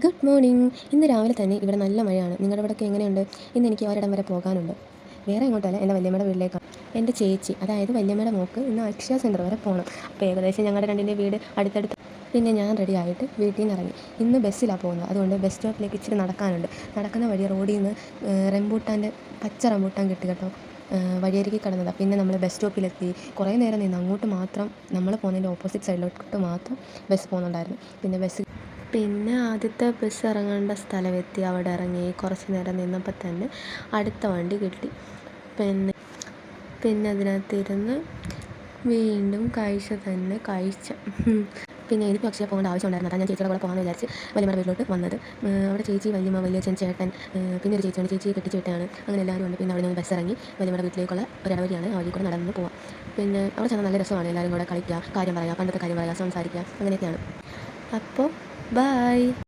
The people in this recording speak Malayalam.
Good morning. ഇന്ന് രാവിലെ തന്നെ ഇവിടെ നല്ല മഴയാണ്. നിങ്ങളുടെ ഇവിടെയൊക്കെ എങ്ങനെയുണ്ട്? ഇന്ന് എനിക്ക് ഒരിടം വരെ പോകാനുണ്ട്. വേറെ എങ്ങോട്ടല്ല, എൻ്റെ വല്യമ്മയുടെ വീട്ടിലേക്കാണ്. എൻ്റെ ചേച്ചി, അതായത് വല്യമ്മയുടെ മോൾക്ക് ഇന്ന് അക്ഷയ സെൻറ്റർ വരെ പോകണം. അപ്പോൾ ഏകദേശം ഞങ്ങളുടെ രണ്ടിൻ്റെ വീട് അടുത്തടുത്ത്. പിന്നെ ഞാൻ റെഡി ആയിട്ട് വീട്ടിൽ നിന്ന് ഇറങ്ങി. ഇന്ന് ബസ്സിലാണ് പോകുന്നത്, അതുകൊണ്ട് ബസ് സ്റ്റോപ്പിലേക്ക് ഇച്ചിരി നടക്കാനുണ്ട്. നടക്കുന്ന വഴി റോഡിൽ നിന്ന് പച്ച റംബൂട്ടാൻ കിട്ടി കേട്ടോ. വഴിയരികിൽ കിടന്നതാണ്. പിന്നെ നമ്മൾ ബസ് സ്റ്റോപ്പിലെത്തി. കുറേ നേരം നിന്ന് അങ്ങോട്ട് മാത്രം, നമ്മൾ പോകുന്നതിൻ്റെ ഓപ്പോസിറ്റ് സൈഡിലോട്ട് മാത്രം ബസ് പോകുന്നുണ്ടായിരുന്നു. പിന്നെ ആദ്യത്തെ ബസ് ഇറങ്ങേണ്ട സ്ഥലമെത്തി. അവിടെ ഇറങ്ങി കുറച്ച് നേരം നിന്നപ്പോൾ തന്നെ അടുത്ത വണ്ടി കിട്ടി. പിന്നെ അതിനകത്തിരുന്ന് വീണ്ടും കഴിച്ച. പിന്നെ എനിക്ക് പക്ഷേ പോകേണ്ട ആവശ്യമുണ്ടായിരുന്നു. അതാണ് ഞാൻ ചേച്ചിയുടെ കൂടെ പോകാമെന്ന് വിചാരിച്ച് വല്യമ്മയുടെ വീട്ടിലോട്ട് വന്നത്. അവിടെ ചേച്ചി, വല്യമ്മ, വലിയച്ഛൻ, ചേട്ടൻ, പിന്നെ ഒരു ചേച്ചിയാണ്. ചേച്ചിയെ കെട്ടിച്ച് വിട്ടാണ്. അങ്ങനെ എല്ലാവരും ഉണ്ട്. പിന്നെ അവിടെ നിന്ന് ബസ് ഇറങ്ങി വല്യമ്മയുടെ വീട്ടിലേക്കുള്ള ഒരു ഇടവഴിയാണ്. ആ വഴി കൂടെ നടന്ന് പോവാം. പിന്നെ അവിടെ ചെന്നാൽ നല്ല രസമാണ്. എല്ലാവരും കൂടെ കളിക്കുക, കാര്യം പറയുക, പണ്ടത്തെ കാര്യം പറയുക, സംസാരിക്കുക, അങ്ങനെയൊക്കെയാണ്. അപ്പോൾ ബൈ.